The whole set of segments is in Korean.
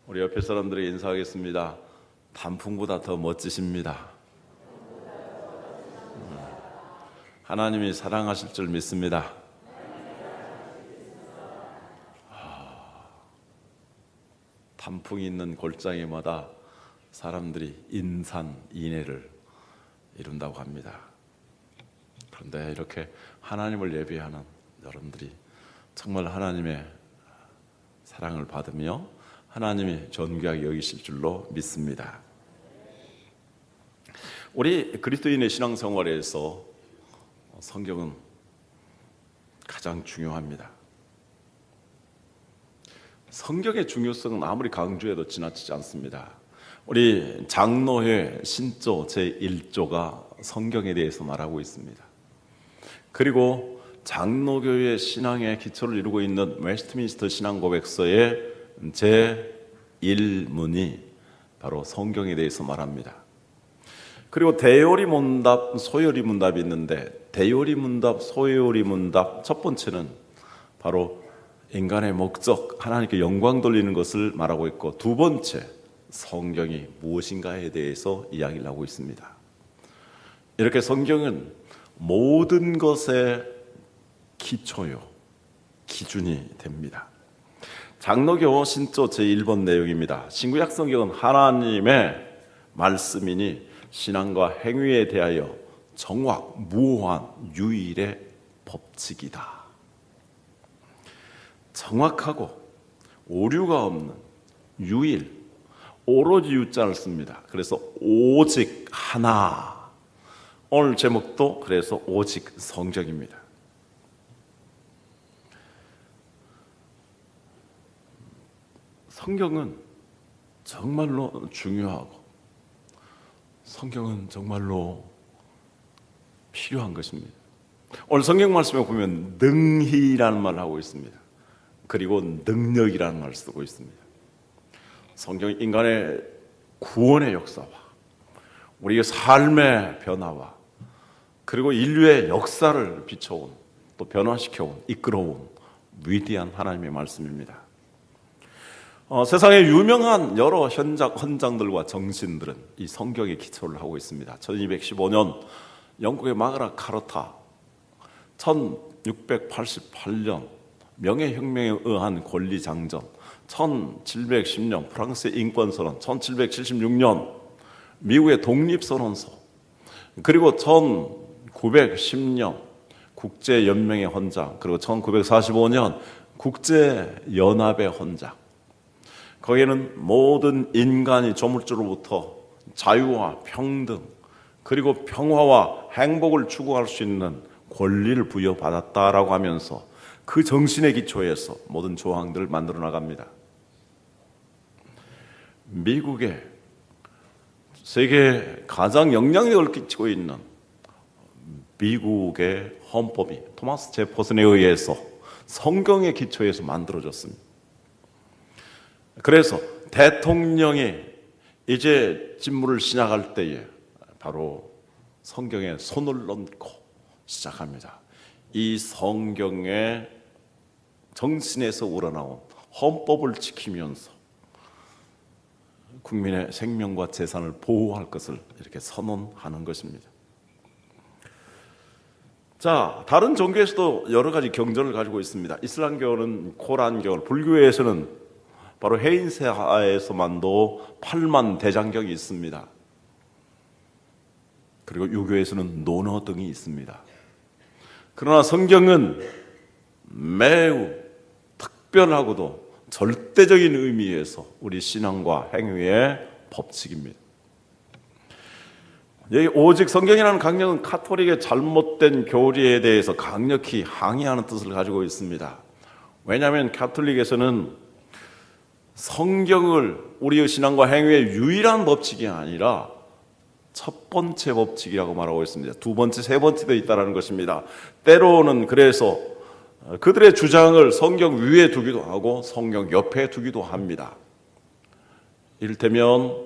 우리 옆에 사람들에게 인사하겠습니다. 단풍보다 더 멋지십니다. 하나님이 사랑하실 줄 믿습니다. 단풍이 있는 골짜기마다 사람들이 인산인해를 이룬다고 합니다. 그런데 이렇게 하나님을 예배하는 여러분들이 정말 하나님의 사랑을 받으며 하나님이 존귀하게 여기실 줄로 믿습니다. 우리 그리스도인의 신앙생활에서 성경은 가장 중요합니다. 성경의 중요성은 아무리 강조해도 지나치지 않습니다. 우리 장로회 신조 제1조가 성경에 대해서 말하고 있습니다. 그리고 장로교의 신앙의 기초를 이루고 있는 웨스트민스터 신앙고백서의 제1문이 바로 성경에 대해서 말합니다. 그리고 대요리문답, 소요리문답이 있는데 대요리문답, 소요리문답 첫 번째는 바로 인간의 목적, 하나님께 영광 돌리는 것을 말하고 있고, 두 번째 성경이 무엇인가에 대해서 이야기를 하고 있습니다. 이렇게 성경은 모든 것의 기초요, 기준이 됩니다. 장로교 신조 제1번 내용입니다. 신구약 성경은 하나님의 말씀이니 신앙과 행위에 대하여 정확, 무오한, 유일의 법칙이다. 정확하고 오류가 없는 유일, 오로지 유자를 씁니다. 그래서 오직 하나. 오늘 제목도 그래서 오직 성경입니다. 성경은 정말로 중요하고 성경은 정말로 필요한 것입니다. 오늘 성경 말씀에 보면 능히라는 말을 하고 있습니다. 그리고 능력이라는 말을 쓰고 있습니다. 성경이 인간의 구원의 역사와 우리의 삶의 변화와 그리고 인류의 역사를 비춰온, 또 변화시켜온, 이끌어온 위대한 하나님의 말씀입니다. 세상의 유명한 여러 헌장들과 정신들은 이 성경에 기초를 하고 있습니다. 1215년 영국의 마그나 카르타, 1688년 명예혁명에 의한 권리장전, 1710년 프랑스의 인권선언, 1776년 미국의 독립선언서, 그리고 1910년 국제연맹의 헌장, 그리고 1945년 국제연합의 헌장. 거기에는 모든 인간이 조물주로부터 자유와 평등, 그리고 평화와 행복을 추구할 수 있는 권리를 부여받았다라고 하면서 그 정신의 기초에서 모든 조항들을 만들어 나갑니다. 미국의 세계에 가장 영향력을 끼치고 있는 미국의 헌법이 토마스 제퍼슨에 의해서 성경의 기초에서 만들어졌습니다. 그래서 대통령이 이제 직무를 시작할 때에 바로 성경에 손을 얹고 시작합니다. 이 성경의 정신에서 우러나온 헌법을 지키면서 국민의 생명과 재산을 보호할 것을 이렇게 선언하는 것입니다. 자, 다른 종교에서도 여러 가지 경전을 가지고 있습니다. 이슬람교는 코란경, 불교에서는 바로 해인사에서만도 8만 대장경이 있습니다. 그리고 유교에서는 논어 등이 있습니다. 그러나 성경은 매우 특별하고도 절대적인 의미에서 우리 신앙과 행위의 법칙입니다. 여기 오직 성경이라는 강령은 카톨릭의 잘못된 교리에 대해서 강력히 항의하는 뜻을 가지고 있습니다. 왜냐하면 카톨릭에서는 성경을 우리의 신앙과 행위의 유일한 법칙이 아니라 첫 번째 법칙이라고 말하고 있습니다. 두 번째, 세 번째도 있다는 것입니다. 때로는 그래서 그들의 주장을 성경 위에 두기도 하고 성경 옆에 두기도 합니다. 이를테면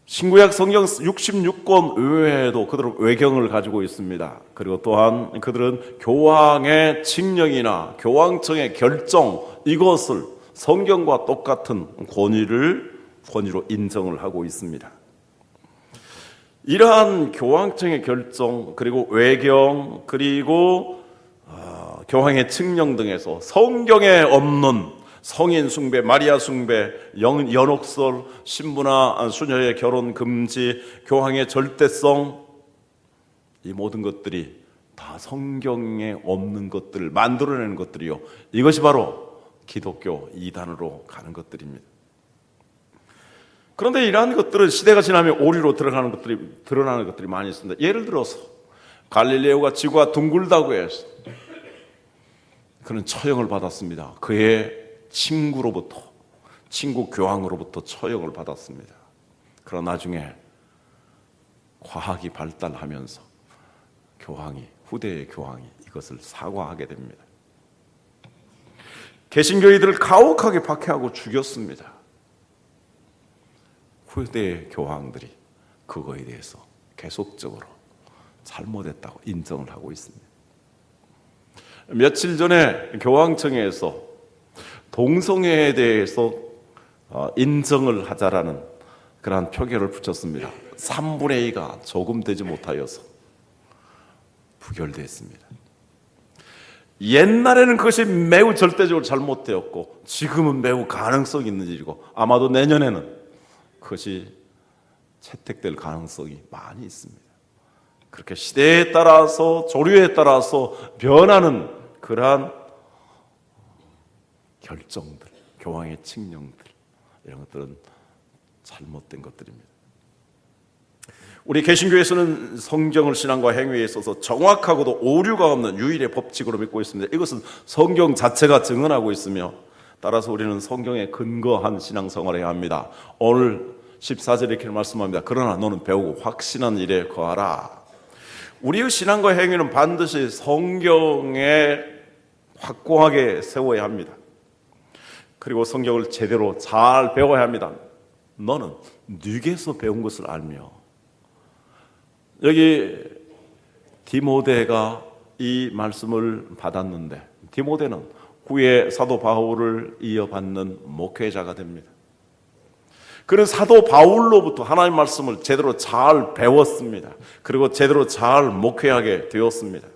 신구약 성경 66권 외에도 그들은 외경을 가지고 있습니다. 그리고 또한 그들은 교황의 칙령이나 교황청의 결정, 이것을 성경과 똑같은 권위로 인정을 하고 있습니다. 이러한 교황청의 결정, 그리고 외경, 그리고 교황의 칙령 등에서 성경에 없는 성인 숭배, 마리아 숭배, 연옥설, 신부나 수녀의 결혼 금지, 교황의 절대성, 이 모든 것들이 다 성경에 없는 것들을 만들어내는 것들이요, 이것이 바로 기독교 이단으로 가는 것들입니다. 그런데 이러한 것들은 시대가 지나면 오류로 드러나는 것들이 많이 있습니다. 예를 들어서 갈릴레오가 지구가 둥글다고 해서 그는 처형을 받았습니다. 그의 친구 교황으로부터 처형을 받았습니다. 그러나 나중에 과학이 발달하면서 후대의 교황이 이것을 사과하게 됩니다. 개신교인들을 가혹하게 박해하고 죽였습니다. 후대의 교황들이 그거에 대해서 계속적으로 잘못했다고 인정을 하고 있습니다. 며칠 전에 교황청에서 동성애에 대해서 인정을 하자라는 그러한 표결을 붙였습니다. 3분의 2가 조금 되지 못하여서 부결됐습니다. 옛날에는 그것이 매우 절대적으로 잘못되었고 지금은 매우 가능성 있는 일이고 아마도 내년에는 그것이 채택될 가능성이 많이 있습니다. 그렇게 시대에 따라서 조류에 따라서 변하는 그러한 결정들, 교황의 칙령들, 이런 것들은 잘못된 것들입니다. 우리 개신교에서는 성경을 신앙과 행위에 있어서 정확하고도 오류가 없는 유일의 법칙으로 믿고 있습니다. 이것은 성경 자체가 증언하고 있으며 따라서 우리는 성경에 근거한 신앙생활을 해야 합니다. 오늘 14절에 이렇게 말씀합니다. 그러나 너는 배우고 확신한 일에 거하라. 우리의 신앙과 행위는 반드시 성경에 확고하게 세워야 합니다. 그리고 성경을 제대로 잘 배워야 합니다. 너는 네게서 배운 것을 알며, 여기 디모데가 이 말씀을 받았는데 디모데는 후에 사도 바울을 이어받는 목회자가 됩니다. 그는 사도 바울로부터 하나님 말씀을 제대로 잘 배웠습니다. 그리고 제대로 잘 목회하게 되었습니다.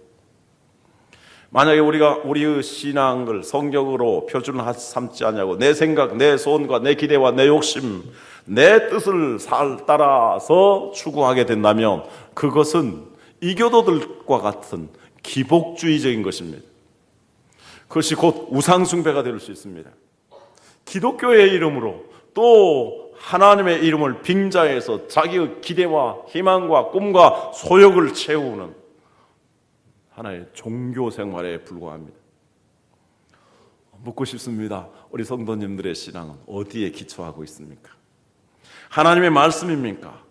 만약에 우리가 우리의 신앙을 성경으로 표준을 삼지 않냐고 내 생각, 내 소원과 내 기대와 내 욕심, 내 뜻을 따라서 추구하게 된다면 그것은 이교도들과 같은 기복주의적인 것입니다. 그것이 곧 우상숭배가 될 수 있습니다. 기독교의 이름으로 또 하나님의 이름을 빙자해서 자기의 기대와 희망과 꿈과 소욕을 채우는 하나의 종교 생활에 불과합니다. 묻고 싶습니다. 우리 성도님들의 신앙은 어디에 기초하고 있습니까? 하나님의 말씀입니까?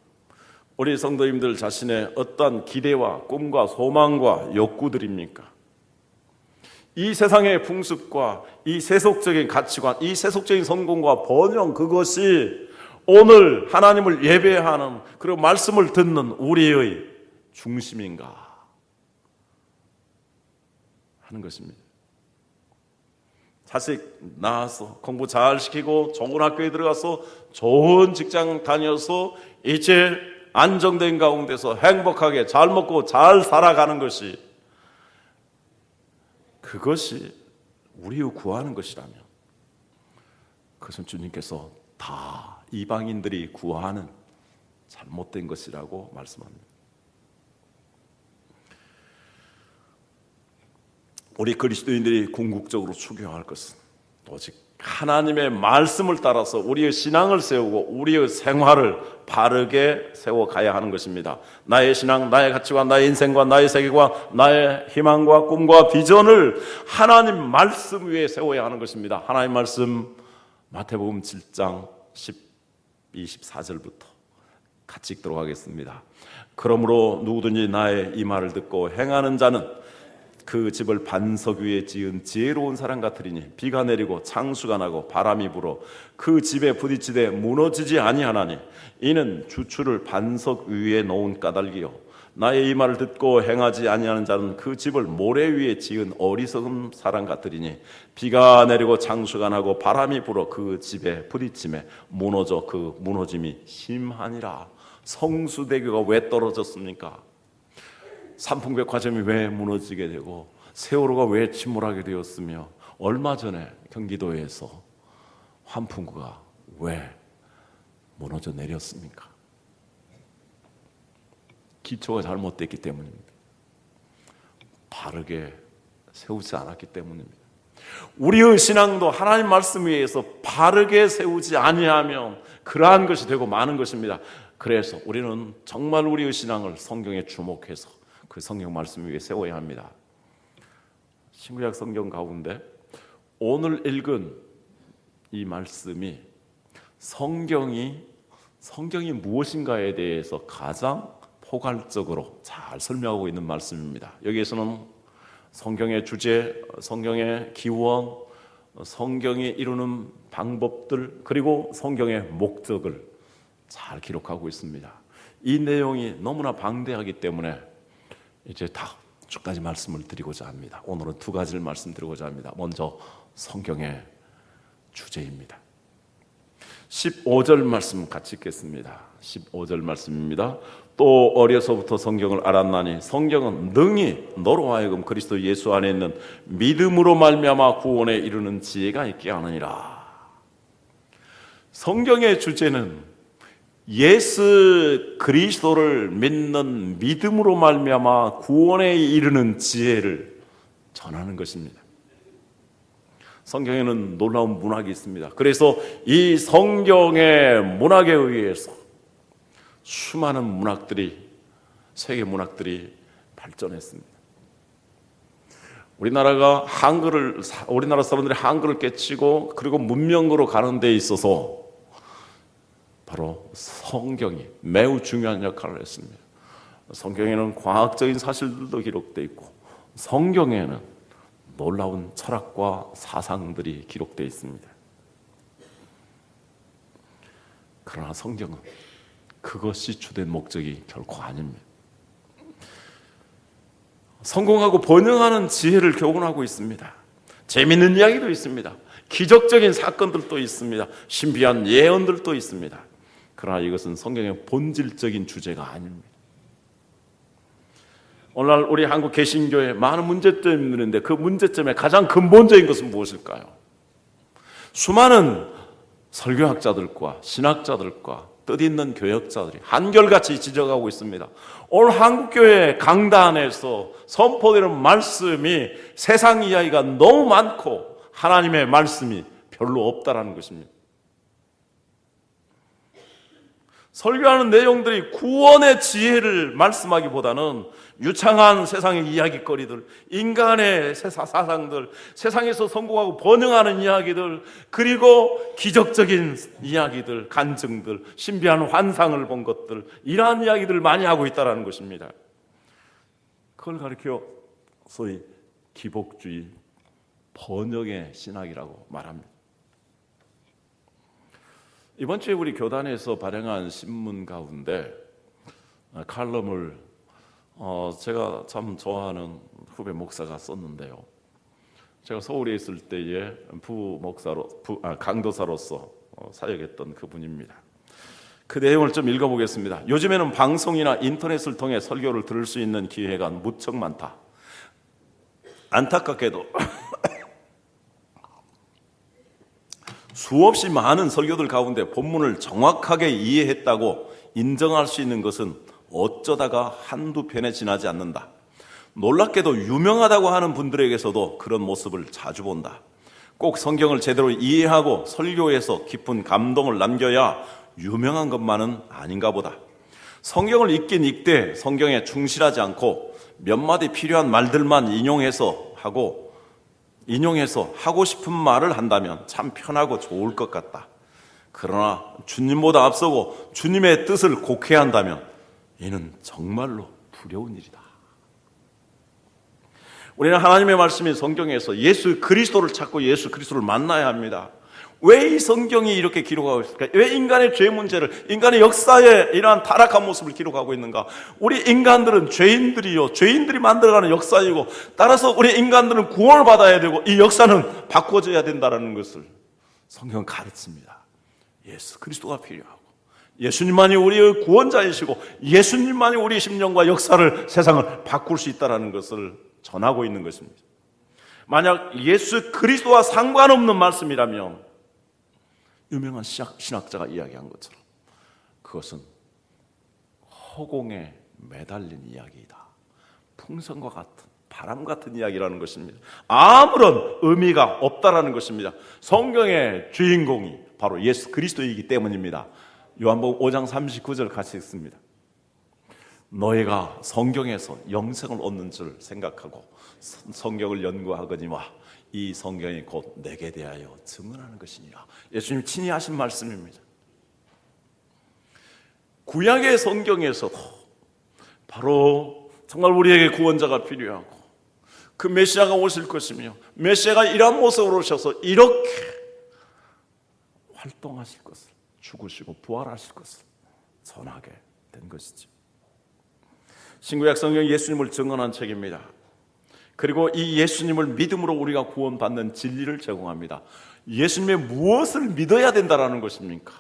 우리 성도님들 자신의 어떠한 기대와 꿈과 소망과 욕구들입니까? 이 세상의 풍습과 이 세속적인 가치관, 이 세속적인 성공과 번영, 그것이 오늘 하나님을 예배하는 그리고 말씀을 듣는 우리의 중심인가 하는 것입니다. 자식 낳아서 공부 잘 시키고 좋은 학교에 들어가서 좋은 직장 다녀서 이제 안정된 가운데서 행복하게 잘 먹고 잘 살아가는 것이, 그것이 우리의 구하는 것이라면 그것은 주님께서 다 이방인들이 구하는 잘못된 것이라고 말씀합니다. 우리 그리스도인들이 궁극적으로 추구할 것은 오직 하나님의 말씀을 따라서 우리의 신앙을 세우고 우리의 생활을 바르게 세워가야 하는 것입니다. 나의 신앙, 나의 가치관, 나의 인생과 나의 세계관, 나의 희망과 꿈과 비전을 하나님 말씀 위에 세워야 하는 것입니다. 하나님 말씀 마태복음 7장 24절부터 같이 읽도록 하겠습니다. 그러므로 누구든지 나의 이 말을 듣고 행하는 자는 그 집을 반석 위에 지은 지혜로운 사람 같으리니 비가 내리고 창수가 나고 바람이 불어 그 집에 부딪히되 무너지지 아니하나니 이는 주추를 반석 위에 놓은 까닭이요 나의 이 말을 듣고 행하지 아니하는 자는 그 집을 모래 위에 지은 어리석은 사람 같으리니 비가 내리고 장수가 나고 바람이 불어 그 집에 부딪힘에 무너져 그 무너짐이 심하니라. 성수대교가 왜 떨어졌습니까? 삼풍백화점이 왜 무너지게 되고 세월호가 왜 침몰하게 되었으며 얼마 전에 경기도에서 환풍구가 왜 무너져 내렸습니까? 기초가 잘못됐기 때문입니다. 바르게 세우지 않았기 때문입니다. 우리의 신앙도 하나님 말씀 위에서 바르게 세우지 아니하면 그러한 것이 되고 마는 것입니다. 그래서 우리는 정말 우리의 신앙을 성경에 주목해서 그 성경 말씀 위에 세워야 합니다. 신구약 성경 가운데 오늘 읽은 이 말씀이 성경이 무엇인가에 대해서 가장 포괄적으로 잘 설명하고 있는 말씀입니다. 여기에서는 성경의 주제, 성경의 기원, 성경이 이루는 방법들, 그리고 성경의 목적을 잘 기록하고 있습니다. 이 내용이 너무나 방대하기 때문에 이제 다섯 가지 말씀을 드리고자 합니다. 오늘은 두 가지를 말씀드리고자 합니다. 먼저 성경의 주제입니다. 15절 말씀 같이 읽겠습니다. 15절 말씀입니다. 또 어려서부터 성경을 알았나니 성경은 능히 너로 하여금 그리스도 예수 안에 있는 믿음으로 말미암아 구원에 이르는 지혜가 있게 하느니라. 성경의 주제는 예수 그리스도를 믿는 믿음으로 말미암아 구원에 이르는 지혜를 전하는 것입니다. 성경에는 놀라운 문학이 있습니다. 그래서 이 성경의 문학에 의해서 수많은 문학들이, 세계 문학들이 발전했습니다. 우리나라 사람들이 한글을 깨치고 그리고 문명으로 가는 데 있어서 바로 성경이 매우 중요한 역할을 했습니다. 성경에는 과학적인 사실들도 기록되어 있고 성경에는 놀라운 철학과 사상들이 기록되어 있습니다. 그러나 성경은 그것이 주된 목적이 결코 아닙니다. 성공하고 번영하는 지혜를 교훈하고 있습니다. 재미있는 이야기도 있습니다. 기적적인 사건들도 있습니다. 신비한 예언들도 있습니다. 그러나 이것은 성경의 본질적인 주제가 아닙니다. 오늘날 우리 한국 개신교에 많은 문제점이 있는데 그 문제점의 가장 근본적인 것은 무엇일까요? 수많은 설교학자들과 신학자들과 뜻있는 교역자들이 한결같이 지적하고 있습니다. 오늘 한국교회 강단에서 선포되는 말씀이 세상 이야기가 너무 많고 하나님의 말씀이 별로 없다라는 것입니다. 설교하는 내용들이 구원의 지혜를 말씀하기보다는 유창한 세상의 이야기거리들, 인간의 사상들, 세상에서 성공하고 번영하는 이야기들, 그리고 기적적인 이야기들, 간증들, 신비한 환상을 본 것들, 이러한 이야기들을 많이 하고 있다는 것입니다. 그걸 가리켜 소위 기복주의, 번역의 신학이라고 말합니다. 이번 주에 우리 교단에서 발행한 신문 가운데 칼럼을 제가 참 좋아하는 후배 목사가 썼는데요. 제가 서울에 있을 때에 강도사로서 사역했던 그분입니다. 그 내용을 좀 읽어보겠습니다. 요즘에는 방송이나 인터넷을 통해 설교를 들을 수 있는 기회가 무척 많다. 안타깝게도 수없이 많은 설교들 가운데 본문을 정확하게 이해했다고 인정할 수 있는 것은 어쩌다가 한두 편에 지나지 않는다. 놀랍게도 유명하다고 하는 분들에게서도 그런 모습을 자주 본다. 꼭 성경을 제대로 이해하고 설교에서 깊은 감동을 남겨야 유명한 것만은 아닌가 보다. 성경을 읽긴 읽되 성경에 충실하지 않고 몇 마디 필요한 말들만 인용해서 하고 싶은 말을 한다면 참 편하고 좋을 것 같다. 그러나 주님보다 앞서고 주님의 뜻을 곡해야 한다면 이는 정말로 두려운 일이다. 우리는 하나님의 말씀인 성경에서 예수 그리스도를 찾고 예수 그리스도를 만나야 합니다. 왜 이 성경이 이렇게 기록하고 있을까? 왜 인간의 죄 문제를, 인간의 역사에 이러한 타락한 모습을 기록하고 있는가? 우리 인간들은 죄인들이요, 죄인들이 만들어가는 역사이고, 따라서 우리 인간들은 구원을 받아야 되고, 이 역사는 바꿔져야 된다는 것을 성경은 가르칩니다. 예수 그리스도가 필요하고, 예수님만이 우리의 구원자이시고, 예수님만이 우리의 심령과 역사를, 세상을 바꿀 수 있다는 것을 전하고 있는 것입니다. 만약 예수 그리스도와 상관없는 말씀이라면 유명한 신학자가 이야기한 것처럼 그것은 허공에 매달린 이야기이다. 풍선과 같은, 바람 같은 이야기라는 것입니다. 아무런 의미가 없다라는 것입니다. 성경의 주인공이 바로 예수 그리스도이기 때문입니다. 요한복음 5장 39절 같이 읽습니다. 너희가 성경에서 영생을 얻는 줄 생각하고 성경을 연구하거니와 이 성경이 곧 내게 대하여 증언하는 것이니라. 예수님 친히 하신 말씀입니다. 구약의 성경에서도 바로 정말 우리에게 구원자가 필요하고 그 메시아가 오실 것이며 메시아가 이러한 모습으로 오셔서 이렇게 활동하실 것을, 죽으시고 부활하실 것을 전하게 된 것이죠. 신구약 성경 예수님을 증언한 책입니다. 그리고 이 예수님을 믿음으로 우리가 구원받는 진리를 제공합니다. 예수님의 무엇을 믿어야 된다라는 것입니까?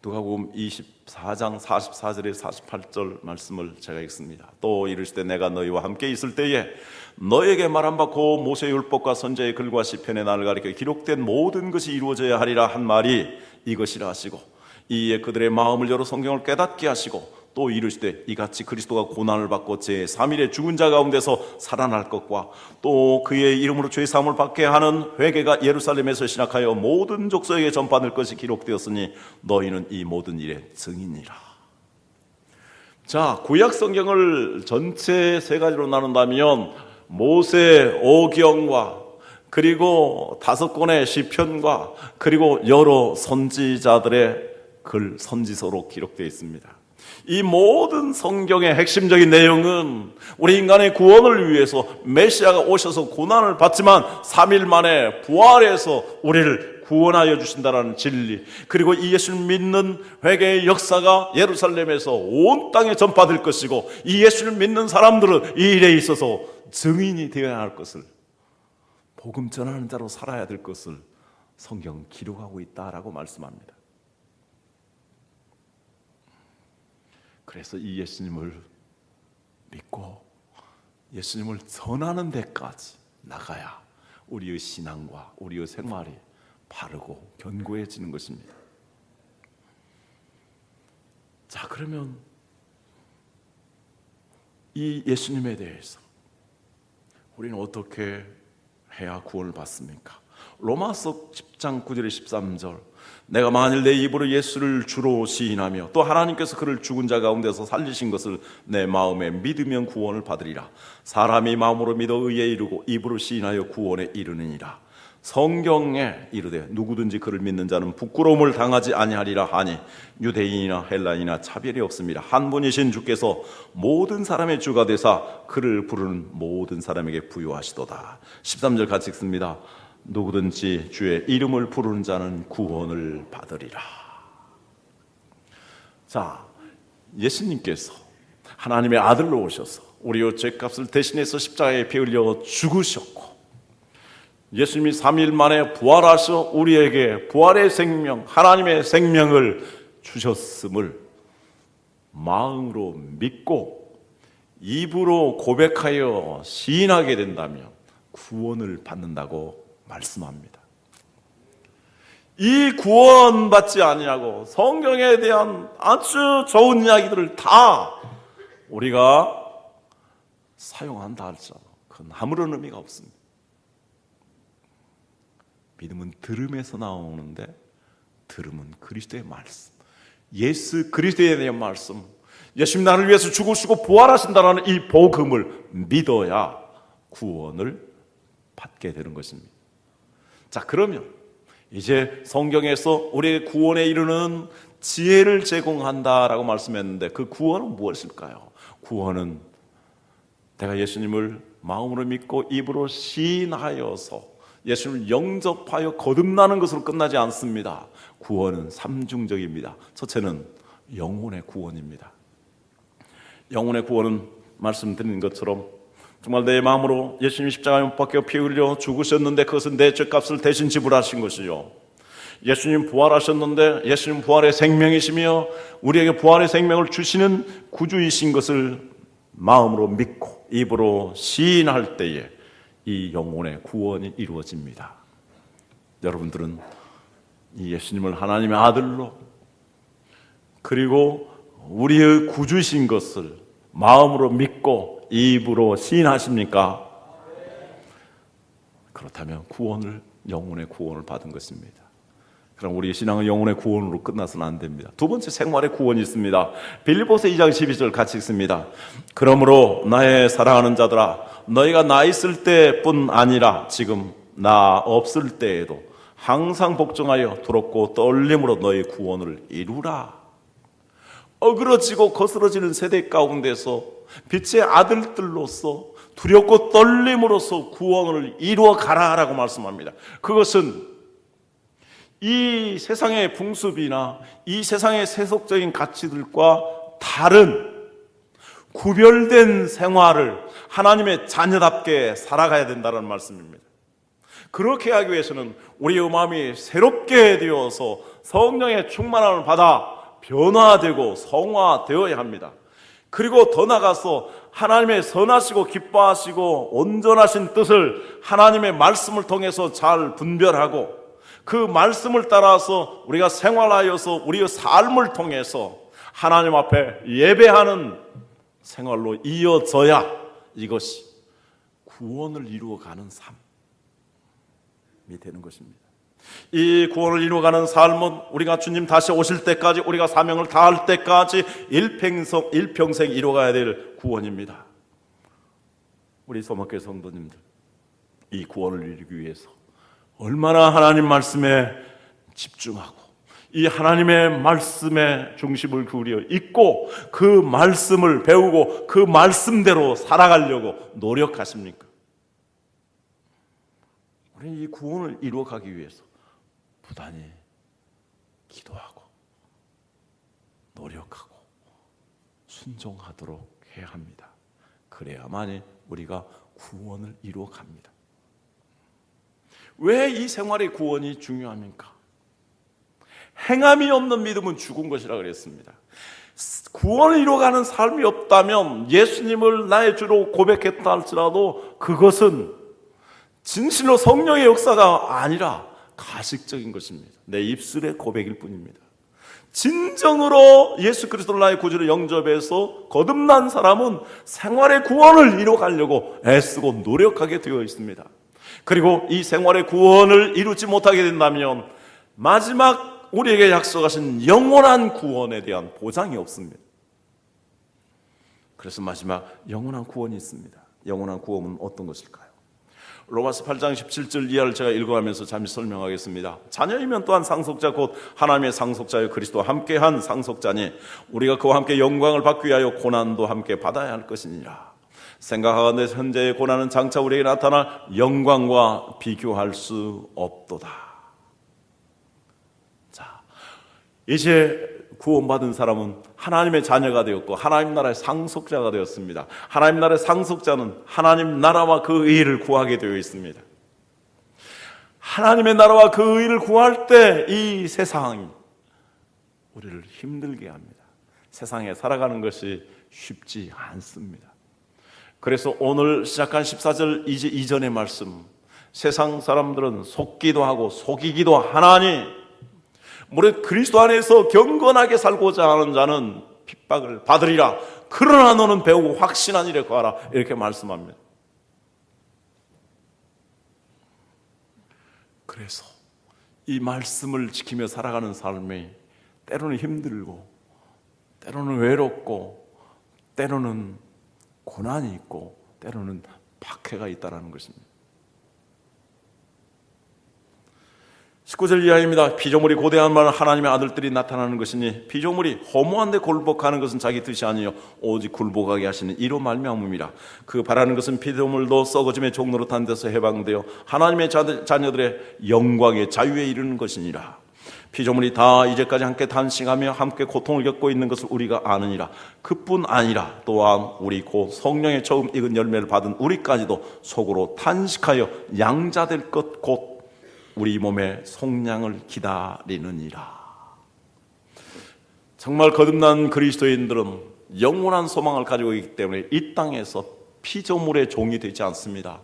누가복음 24장 44절에 48절 말씀을 제가 읽습니다. 또 이르시되 내가 너희와 함께 있을 때에 너에게 말한 바 고 모세의 율법과 선지자의 글과 시편의 나를 가리켜 기록된 모든 것이 이루어져야 하리라 한 말이 이것이라 하시고 이에 그들의 마음을 열어 성경을 깨닫게 하시고 또 이르시되 이같이 그리스도가 고난을 받고 제3일에 죽은 자 가운데서 살아날 것과 또 그의 이름으로 죄 사함을 받게 하는 회개가 예루살렘에서 시작하여 모든 족속에게 전파될 것이 기록되었으니 너희는 이 모든 일의 증인이라. 자, 구약 성경을 전체 세 가지로 나눈다면 모세 오경과 그리고 5권의 시편과 그리고 여러 선지자들의 글, 선지서로 기록되어 있습니다. 이 모든 성경의 핵심적인 내용은 우리 인간의 구원을 위해서 메시아가 오셔서 고난을 받지만 3일 만에 부활해서 우리를 구원하여 주신다는 진리, 그리고 이 예수를 믿는 회개의 역사가 예루살렘에서 온 땅에 전파될 것이고 이 예수를 믿는 사람들은 이 일에 있어서 증인이 되어야 할 것을, 복음 전하는 자로 살아야 될 것을 성경은 기록하고 있다라고 말씀합니다. 그래서 이 예수님을 믿고 예수님을 전하는 데까지 나가야 우리의 신앙과 우리의 생활이 바르고 견고해지는 것입니다. 자, 그러면 이 예수님에 대해서 우리는 어떻게 해야 구원을 받습니까? 로마서 10장 9절에 13절 내가 만일 내 입으로 예수를 주로 시인하며 또 하나님께서 그를 죽은 자 가운데서 살리신 것을 내 마음에 믿으면 구원을 받으리라. 사람이 마음으로 믿어 의에 이르고 입으로 시인하여 구원에 이르느니라. 성경에 이르되 누구든지 그를 믿는 자는 부끄러움을 당하지 아니하리라 하니 유대인이나 헬라인이나 차별이 없습니다. 한 분이신 주께서 모든 사람의 주가 되사 그를 부르는 모든 사람에게 부요하시도다. 13절 같이 읽습니다. 누구든지 주의 이름을 부르는 자는 구원을 받으리라. 자, 예수님께서 하나님의 아들로 오셔서 우리의 죄값을 대신해서 십자가에 피 흘려 죽으셨고 예수님이 3일 만에 부활하셔 우리에게 부활의 생명, 하나님의 생명을 주셨음을 마음으로 믿고 입으로 고백하여 시인하게 된다면 구원을 받는다고 말씀합니다. 이 구원받지 아니하고 성경에 대한 아주 좋은 이야기들을 다 우리가 사용한다 할지라도 그건 아무런 의미가 없습니다. 믿음은 들음에서 나오는데 들음은 그리스도의 말씀, 예수 그리스도에 대한 말씀, 예수님 나를 위해서 죽으시고 부활하신다는 이 복음을 믿어야 구원을 받게 되는 것입니다. 자, 그러면 이제 성경에서 우리의 구원에 이르는 지혜를 제공한다라고 말씀했는데 그 구원은 무엇일까요? 구원은 내가 예수님을 마음으로 믿고 입으로 시인하여서 예수님을 영접하여 거듭나는 것으로 끝나지 않습니다. 구원은 삼중적입니다. 첫째는 영혼의 구원입니다. 영혼의 구원은 말씀드린 것처럼 정말 내 마음으로 예수님이 십자가에 못 박혀 피 흘려 죽으셨는데 그것은 내 죄값을 대신 지불하신 것이요, 예수님 부활하셨는데 예수님 부활의 생명이시며 우리에게 부활의 생명을 주시는 구주이신 것을 마음으로 믿고 입으로 시인할 때에 이 영혼의 구원이 이루어집니다. 여러분들은 이 예수님을 하나님의 아들로 그리고 우리의 구주이신 것을 마음으로 믿고 입으로 시인하십니까? 그렇다면 영혼의 구원을 받은 것입니다. 그럼 우리의 신앙은 영혼의 구원으로 끝나서는 안 됩니다. 두 번째 생활의 구원이 있습니다. 빌립보서 2장 12절 같이 읽습니다. 그러므로 나의 사랑하는 자들아, 너희가 나 있을 때뿐 아니라 지금 나 없을 때에도 항상 복종하여 두렵고 떨림으로 너희 구원을 이루라. 어그러지고 거스러지는 세대 가운데서 빛의 아들들로서 두렵고 떨림으로써 구원을 이루어 가라라고 말씀합니다. 그것은 이 세상의 풍습이나 이 세상의 세속적인 가치들과 다른 구별된 생활을 하나님의 자녀답게 살아가야 된다는 말씀입니다. 그렇게 하기 위해서는 우리의 마음이 새롭게 되어서 성령의 충만함을 받아 변화되고 성화되어야 합니다. 그리고 더 나아가서 하나님의 선하시고 기뻐하시고 온전하신 뜻을 하나님의 말씀을 통해서 잘 분별하고 그 말씀을 따라서 우리가 생활하여서 우리의 삶을 통해서 하나님 앞에 예배하는 생활로 이어져야 이것이 구원을 이루어가는 삶이 되는 것입니다. 이 구원을 이루어가는 삶은 우리가 주님 다시 오실 때까지, 우리가 사명을 다할 때까지 일평생 이루어가야 될 구원입니다. 우리 소망교회 성도님들, 이 구원을 이루기 위해서 얼마나 하나님 말씀에 집중하고 이 하나님의 말씀에 중심을 기울여 있고 그 말씀을 배우고 그 말씀대로 살아가려고 노력하십니까? 우리는 이 구원을 이루어가기 위해서 부단히 기도하고 노력하고 순종하도록 해야 합니다. 그래야만이 우리가 구원을 이루어갑니다. 왜 이 생활의 구원이 중요합니까? 행함이 없는 믿음은 죽은 것이라 그랬습니다. 구원을 이루어가는 삶이 없다면 예수님을 나의 주로 고백했다 할지라도 그것은 진실로 성령의 역사가 아니라 가식적인 것입니다. 내 입술의 고백일 뿐입니다. 진정으로 예수 그리스도를 나의 구주로 영접해서 거듭난 사람은 생활의 구원을 이루어가려고 애쓰고 노력하게 되어 있습니다. 그리고 이 생활의 구원을 이루지 못하게 된다면 마지막 우리에게 약속하신 영원한 구원에 대한 보장이 없습니다. 그래서 마지막 영원한 구원이 있습니다. 영원한 구원은 어떤 것일까요? 로마서 8장 17절 이하를 제가 읽어가면서 잠시 설명하겠습니다. 자녀이면 또한 상속자 곧 하나님의 상속자여 그리스도와 함께한 상속자니 우리가 그와 함께 영광을 받기 위하여 고난도 함께 받아야 할 것이니라. 생각하건대 현재의 고난은 장차 우리에게 나타날 영광과 비교할 수 없도다. 자, 이제 구원받은 사람은 하나님의 자녀가 되었고 하나님 나라의 상속자가 되었습니다. 하나님 나라의 상속자는 하나님 나라와 그 의를 구하게 되어 있습니다. 하나님의 나라와 그 의를 구할 때 이 세상이 우리를 힘들게 합니다. 세상에 살아가는 것이 쉽지 않습니다. 그래서 오늘 시작한 14절 이전의 말씀, 세상 사람들은 속기도 하고 속이기도 하나니 무릇 그리스도 안에서 경건하게 살고자 하는 자는 핍박을 받으리라. 그러나 너는 배우고 확신한 일에 거하라. 이렇게 말씀합니다. 그래서 이 말씀을 지키며 살아가는 삶이 때로는 힘들고 때로는 외롭고 때로는 고난이 있고 때로는 박해가 있다는 것입니다. 19절 이하입니다. 피조물이 고대한 말은 하나님의 아들들이 나타나는 것이니 피조물이 허무한 데 굴복하는 것은 자기 뜻이 아니요 오직 굴복하게 하시는 이로 말미암음이라. 그 바라는 것은 피조물도 썩어짐의 종로로 탄 데서 해방되어 하나님의 자녀들의 영광의 자유에 이르는 것이니라. 피조물이 다 이제까지 함께 탄식하며 함께 고통을 겪고 있는 것을 우리가 아느니라. 그뿐 아니라 또한 우리 곧 성령의 처음 익은 열매를 받은 우리까지도 속으로 탄식하여 양자될 것 곧 우리 몸의 속량을 기다리느니라. 정말 거듭난 그리스도인들은 영원한 소망을 가지고 있기 때문에 이 땅에서 피조물의 종이 되지 않습니다.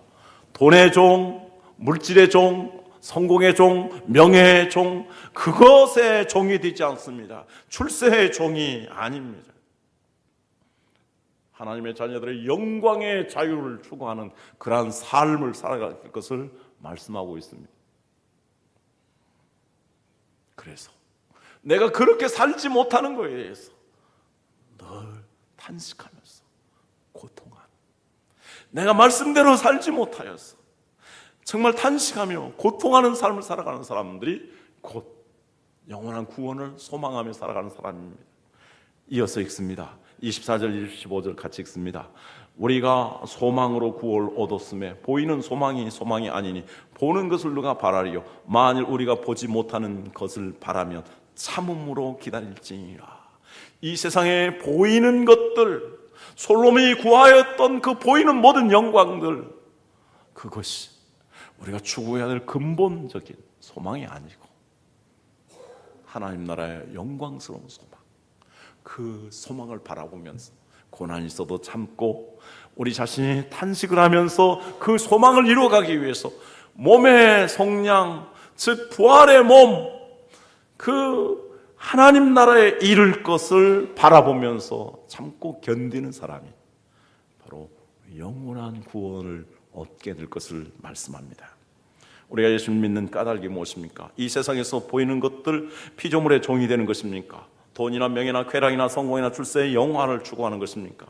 돈의 종, 물질의 종, 성공의 종, 명예의 종, 그것의 종이 되지 않습니다. 출세의 종이 아닙니다. 하나님의 자녀들의 영광의 자유를 추구하는 그러한 삶을 살아갈 것을 말씀하고 있습니다. 그래서 내가 그렇게 살지 못하는 것에 대해서 늘 탄식하면서 고통하는, 내가 말씀대로 살지 못하여서 정말 탄식하며 고통하는 삶을 살아가는 사람들이 곧 영원한 구원을 소망하며 살아가는 사람입니다. 이어서 읽습니다. 24절 25절 같이 읽습니다. 우리가 소망으로 구원을 얻었음에 보이는 소망이 소망이 아니니 보는 것을 누가 바라리요. 만일 우리가 보지 못하는 것을 바라면 참음으로 기다릴지니라. 이 세상에 보이는 것들, 솔로몬이 구하였던 그 보이는 모든 영광들, 그것이 우리가 추구해야 될 근본적인 소망이 아니고 하나님 나라의 영광스러운 소망, 그 소망을 바라보면서 고난이 있어도 참고 우리 자신이 탄식을 하면서 그 소망을 이루어가기 위해서 몸의 속량, 즉 부활의 몸, 그 하나님 나라에 이를 것을 바라보면서 참고 견디는 사람이 바로 영원한 구원을 얻게 될 것을 말씀합니다. 우리가 예수를 믿는 까닭이 무엇입니까? 이 세상에서 보이는 것들 피조물의 종이 되는 것입니까? 돈이나 명예나 쾌락이나 성공이나 출세의 영화를 추구하는 것입니까?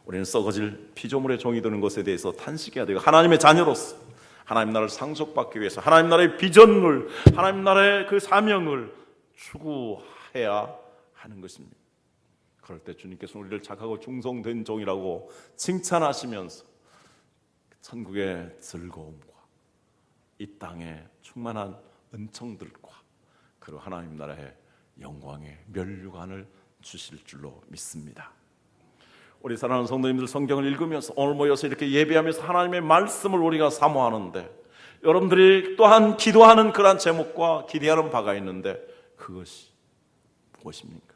우리는 썩어질 피조물의 종이 되는 것에 대해서 탄식해야 되고 하나님의 자녀로서 하나님 나라를 상속받기 위해서 하나님 나라의 비전을, 하나님 나라의 그 사명을 추구해야 하는 것입니다. 그럴 때 주님께서는 우리를 착하고 충성된 종이라고 칭찬하시면서 천국의 즐거움과 이 땅의 충만한 은총들과 그리고 하나님 나라의 영광의 면류관을 주실 줄로 믿습니다. 우리 사랑하는 성도님들, 성경을 읽으면서 오늘 모여서 이렇게 예배하면서 하나님의 말씀을 우리가 사모하는데 여러분들이 또한 기도하는 그러한 제목과 기대하는 바가 있는데 그것이 무엇입니까?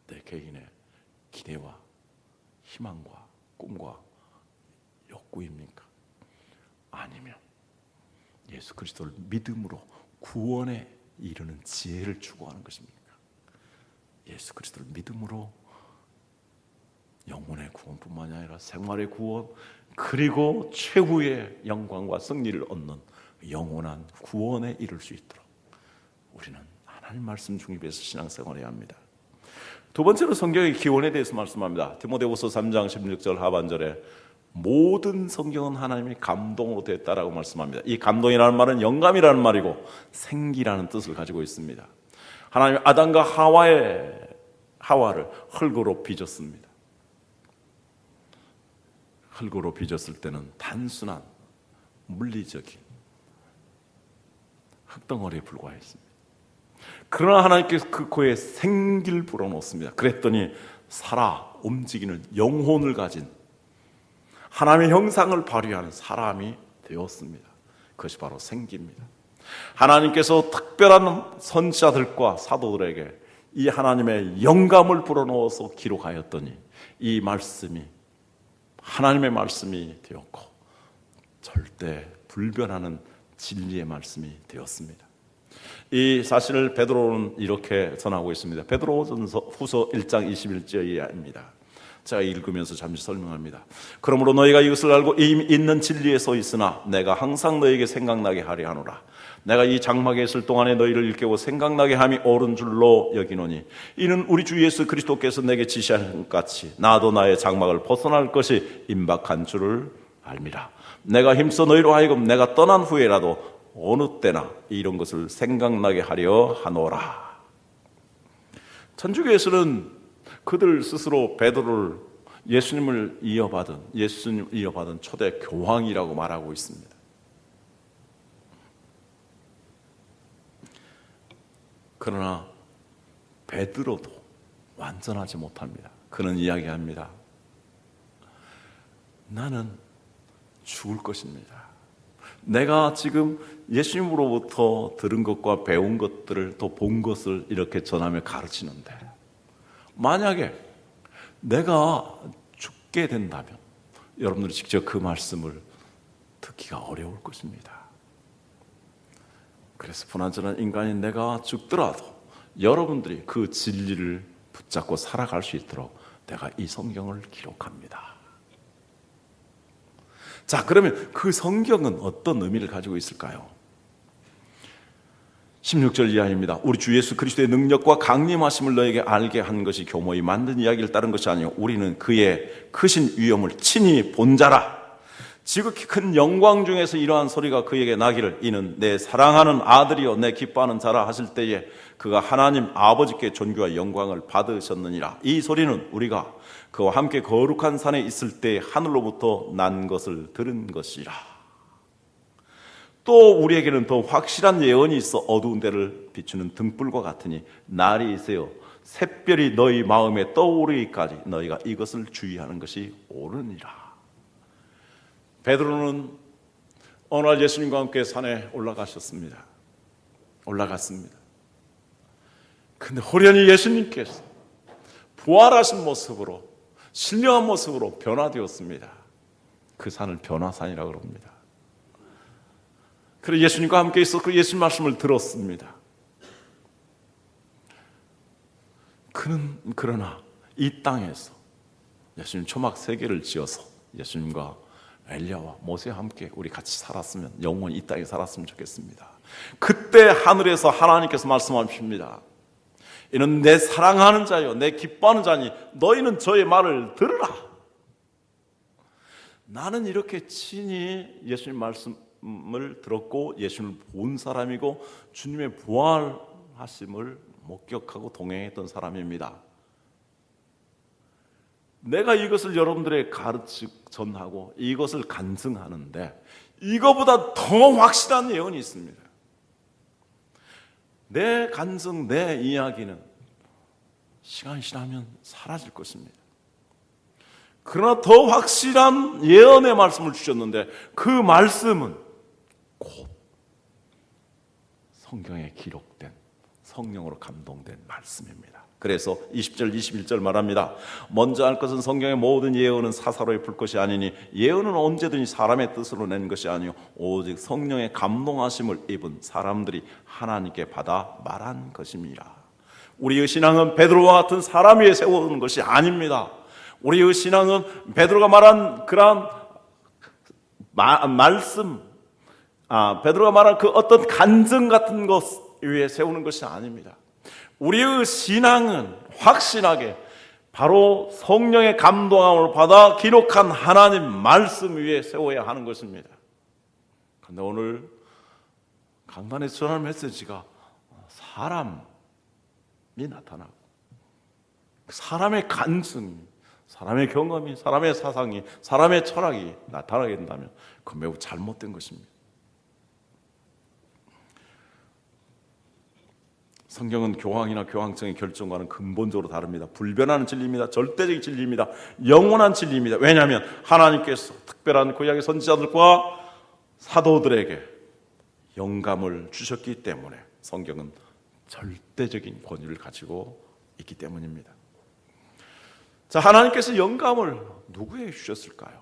내 개인의 기대와 희망과 꿈과 욕구입니까? 아니면 예수 그리스도를 믿음으로 구원에 이르는 지혜를 추구하는 것입니까? 예수 그리스도를 믿음으로 영혼의 구원뿐만 아니라 생활의 구원, 그리고 최후의 영광과 승리를 얻는 영원한 구원에 이를 수 있도록 우리는 하나님 말씀 중립에서 신앙생활해야 합니다. 두 번째로 성경의 기원에 대해서 말씀합니다. 디모데후서 3장 16절 하반절에 모든 성경은 하나님의 감동으로 됐다라고 말씀합니다. 이 감동이라는 말은 영감이라는 말이고 생기라는 뜻을 가지고 있습니다. 하나님 아담과 하와를 흙으로 빚었습니다. 흙으로 빚었을 때는 단순한 물리적인 흙덩어리에 불과했습니다. 그러나 하나님께서 그 코에 생기를 불어넣었습니다. 그랬더니 살아 움직이는 영혼을 가진 하나님의 형상을 발휘하는 사람이 되었습니다. 그것이 바로 생기입니다. 하나님께서 특별한 선지자들과 사도들에게 이 하나님의 영감을 불어넣어서 기록하였더니 이 말씀이 하나님의 말씀이 되었고 절대 불변하는 진리의 말씀이 되었습니다. 이 사실을 베드로는 이렇게 전하고 있습니다. 베드로전서 후서 1장 21절입니다. 제가 읽으면서 잠시 설명합니다. 그러므로 너희가 이것을 알고 이미 있는 진리에 서 있으나 내가 항상 너희에게 생각나게 하려 하노라. 내가 이 장막에 있을 동안에 너희를 일깨워 생각나게 함이 옳은 줄로 여기노니 이는 우리 주 예수 그리스도께서 내게 지시한 것 같이 나도 나의 장막을 벗어날 것이 임박한 줄을 알미라. 내가 힘써 너희로 하여금 내가 떠난 후에라도 어느 때나 이런 것을 생각나게 하려 하노라. 천주교에서는 그들 스스로 베드로를 예수님을 이어받은 초대 교황이라고 말하고 있습니다. 그러나 베드로도 완전하지 못합니다. 그는 이야기합니다. 나는 죽을 것입니다. 내가 지금 예수님으로부터 들은 것과 배운 것들을 또 본 것을 이렇게 전하며 가르치는데 만약에 내가 죽게 된다면 여러분들이 직접 그 말씀을 듣기가 어려울 것입니다. 그래서 불완전한 인간인 내가 죽더라도 여러분들이 그 진리를 붙잡고 살아갈 수 있도록 내가 이 성경을 기록합니다. 자, 그러면 그 성경은 어떤 의미를 가지고 있을까요? 16절 이하입니다. 우리 주 예수 그리스도의 능력과 강림하심을 너에게 알게 한 것이 교모의 만든 이야기를 따른 것이 아니요 우리는 그의 크신 위엄을 친히 본 자라. 지극히 큰 영광 중에서 이러한 소리가 그에게 나기를 이는 내 사랑하는 아들이요 내 기뻐하는 자라 하실 때에 그가 하나님 아버지께 존귀와 영광을 받으셨느니라. 이 소리는 우리가 그와 함께 거룩한 산에 있을 때 하늘로부터 난 것을 들은 것이라. 또 우리에게는 더 확실한 예언이 있어 어두운 데를 비추는 등불과 같으니 날이 새어 샛별이 너희 마음에 떠오르기까지 너희가 이것을 주의하는 것이 옳으니라. 베드로는 어느 날 예수님과 함께 산에 올라갔습니다. 근데 호련히 예수님께서 부활하신 모습으로 신령한 모습으로 변화되었습니다. 그 산을 변화산이라고 합니다. 그래서 예수님과 함께 있어 그 예수님 말씀을 들었습니다. 그는 그러나 이 땅에서 예수님 초막 3개를 지어서 예수님과 엘리야와 모세와 함께 우리 같이 살았으면 영원히 이 땅에 살았으면 좋겠습니다. 그때 하늘에서 하나님께서 말씀하십니다. 이는 내 사랑하는 자요 내 기뻐하는 자니 너희는 저의 말을 들으라. 나는 이렇게 친히 예수님 말씀을 들었고 예수님을 본 사람이고 주님의 부활하심을 목격하고 동행했던 사람입니다. 내가 이것을 여러분들에게 가르치고 전하고 이것을 간증하는데 이거보다 더 확실한 예언이 있습니다. 내 간증, 내 이야기는 시간이 지나면 사라질 것입니다. 그러나 더 확실한 예언의 말씀을 주셨는데 그 말씀은 곧 성경에 기록된 성령으로 감동된 말씀입니다. 그래서 20절, 21절 말합니다. 먼저 알 것은 성경의 모든 예언은 사사로이 풀 것이 아니니 예언은 언제든지 사람의 뜻으로 낸 것이 아니요 오직 성령의 감동하심을 입은 사람들이 하나님께 받아 말한 것입니다. 우리의 신앙은 베드로와 같은 사람 위에 세우는 것이 아닙니다. 우리의 신앙은 베드로가 말한 그러한 말씀, 베드로가 말한 그 어떤 간증 같은 것 위에 세우는 것이 아닙니다. 우리의 신앙은 확실하게 바로 성령의 감동함을 받아 기록한 하나님 말씀 위에 세워야 하는 것입니다. 그런데 오늘 강단에서 전하는 메시지가 사람이 나타나고 사람의 간증이, 사람의 경험이, 사람의 사상이, 사람의 철학이 나타나게 된다면 그건 매우 잘못된 것입니다. 성경은 교황이나 교황청의 결정과는 근본적으로 다릅니다. 불변하는 진리입니다. 절대적인 진리입니다. 영원한 진리입니다. 왜냐하면 하나님께서 특별한 구약의 선지자들과 사도들에게 영감을 주셨기 때문에 성경은 절대적인 권위를 가지고 있기 때문입니다. 자, 하나님께서 영감을 누구에게 주셨을까요?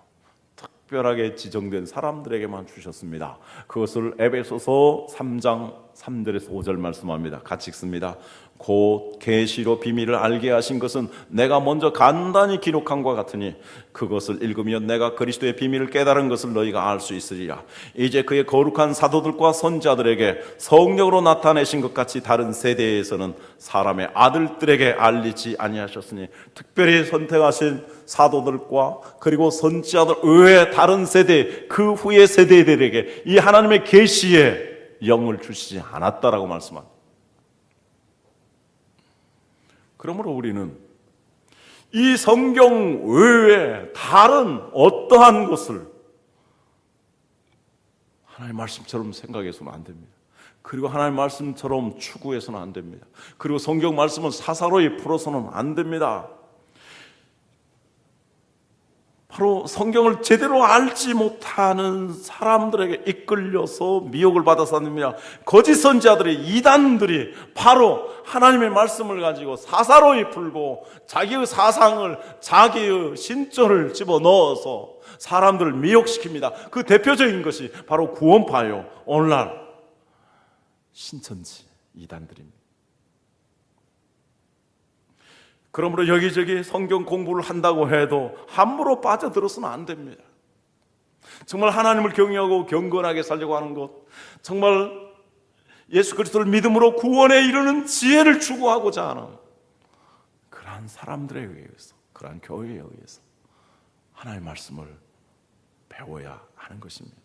특별하게 지정된 사람들에게만 주셨습니다. 그것을 에베소서 3장 3절에서 5절 말씀합니다. 같이 읽습니다. 곧 계시로 비밀을 알게 하신 것은 내가 먼저 간단히 기록한과 같으니 그것을 읽으면 내가 그리스도의 비밀을 깨달은 것을 너희가 알 수 있으리라. 이제 그의 거룩한 사도들과 선지자들에게 성령으로 나타내신 것 같이 다른 세대에서는 사람의 아들들에게 알리지 아니하셨으니 특별히 선택하신 사도들과 그리고 선지자들 외의 다른 세대, 그 후의 세대들에게 이 하나님의 계시의 영을 주시지 않았다라고 말씀합니다. 그러므로 우리는 이 성경 외에 다른 어떠한 것을 하나님의 말씀처럼 생각해서는 안 됩니다. 그리고 하나님의 말씀처럼 추구해서는 안 됩니다. 그리고 성경 말씀은 사사로이 풀어서는 안 됩니다. 바로 성경을 제대로 알지 못하는 사람들에게 이끌려서 미혹을 받아서 안 됩니다. 거짓 선지자들이, 이단들이 바로 하나님의 말씀을 가지고 사사로이 풀고 자기의 사상을, 자기의 신조를 집어넣어서 사람들을 미혹시킵니다. 그 대표적인 것이 바로 구원파요, 오늘날 신천지 이단들입니다. 그러므로 여기저기 성경 공부를 한다고 해도 함부로 빠져들어서는 안 됩니다. 정말 하나님을 경외하고 경건하게 살려고 하는 것, 정말 예수 그리스도를 믿음으로 구원에 이르는 지혜를 추구하고자 하는 그러한 사람들에 의해서, 그러한 교회에 의해서 하나님의 말씀을 배워야 하는 것입니다.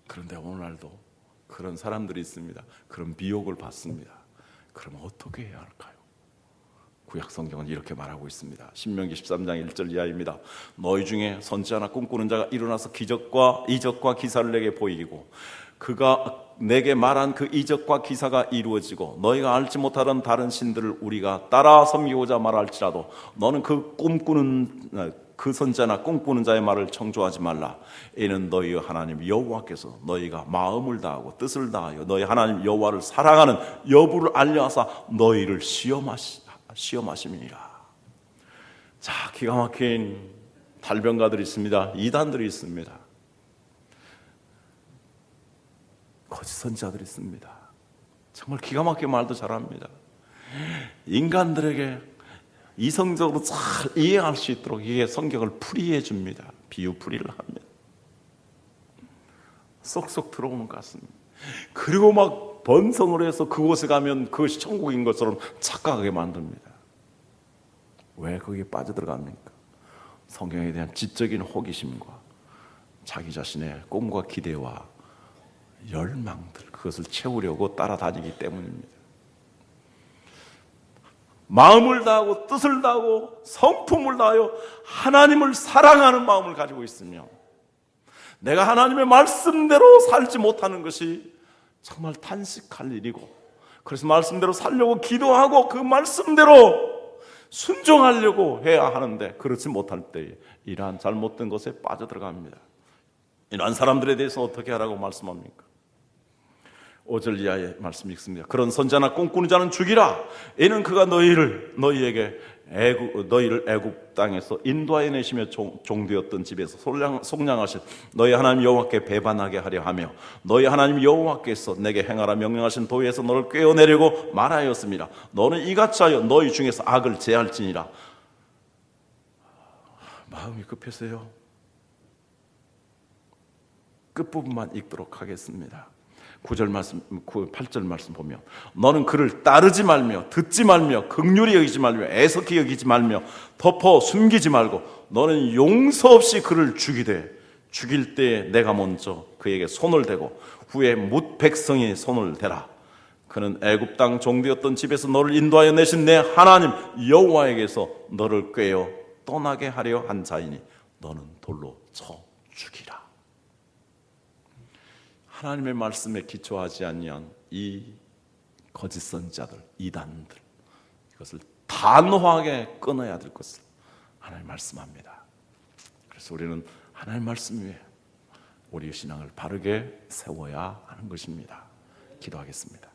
그런데 오늘날도 그런 사람들이 있습니다. 그런 미혹을 받습니다. 그럼 어떻게 해야 할까요? 구약 성경은 이렇게 말하고 있습니다. 신명기 13장 1절 이하입니다. 너희 중에 선지자나 꿈꾸는 자가 일어나서 기적과 이적과 기사를 내게 보이고 그가 내게 말한 그 이적과 기사가 이루어지고 너희가 알지 못하던 다른 신들을 우리가 따라 섬기고자 말할지라도 너는 그 선지자나 꿈꾸는 자의 말을 청조하지 말라. 이는 너희 하나님 여호와께서 너희가 마음을 다하고 뜻을 다하여 너희 하나님 여호와를 사랑하는 여부를 알려하사 너희를 시험하심이니라. 자, 기가 막힌 달변가들이 있습니다. 이단들이 있습니다. 거짓 선지자들이 있습니다. 정말 기가 막힌 말도 잘합니다. 인간들에게 이성적으로 잘 이해할 수 있도록 이게 성경을 풀이해 줍니다. 비유풀이를 합니다. 쏙쏙 들어오는 것 같습니다. 그리고 막 번성을 해서 그곳에 가면 그것이 천국인 것처럼 착각하게 만듭니다. 왜 거기에 빠져들어갑니까? 성경에 대한 지적인 호기심과 자기 자신의 꿈과 기대와 열망들, 그것을 채우려고 따라다니기 때문입니다. 마음을 다하고 뜻을 다하고 성품을 다하여 하나님을 사랑하는 마음을 가지고 있으며 내가 하나님의 말씀대로 살지 못하는 것이 정말 탄식할 일이고, 그래서 말씀대로 살려고 기도하고 그 말씀대로 순종하려고 해야 하는데 그렇지 못할 때 이러한 잘못된 것에 빠져들어갑니다. 이러한 사람들에 대해서 어떻게 하라고 말씀합니까? 5절 이하의 말씀이 있습니다. 그런 선자나 꿈꾸는 자는 죽이라. 이는 그가 너희를 애굽 땅에서 인도하여 내시며 종되었던 집에서 속량하신 너희 하나님 여호와께 배반하게 하려 하며 너희 하나님 여호와께서 내게 행하라 명령하신 도에서 너를 꿰어내려고 말하였습니다. 너는 이같이 하여 너희 중에서 악을 제할지니라. 마음이 급해서요. 끝부분만 읽도록 하겠습니다. 9절 말씀, 8절 말씀 보면 너는 그를 따르지 말며 듣지 말며 긍휼히 여기지 말며 애석히 여기지 말며 덮어 숨기지 말고 너는 용서 없이 그를 죽이되 죽일 때에 내가 먼저 그에게 손을 대고 후에 뭇 백성이 손을 대라. 그는 애굽 땅 종되었던 집에서 너를 인도하여 내신 내 하나님 여호와에게서 너를 꿰어 떠나게 하려 한 자이니 너는 돌로 쳐 죽이라. 하나님의 말씀에 기초하지 아니한 이 거짓 선지자들, 이단들, 이것을 단호하게 끊어야 될 것을 하나님 말씀합니다. 그래서 우리는 하나님 말씀 위에 우리의 신앙을 바르게 세워야 하는 것입니다. 기도하겠습니다.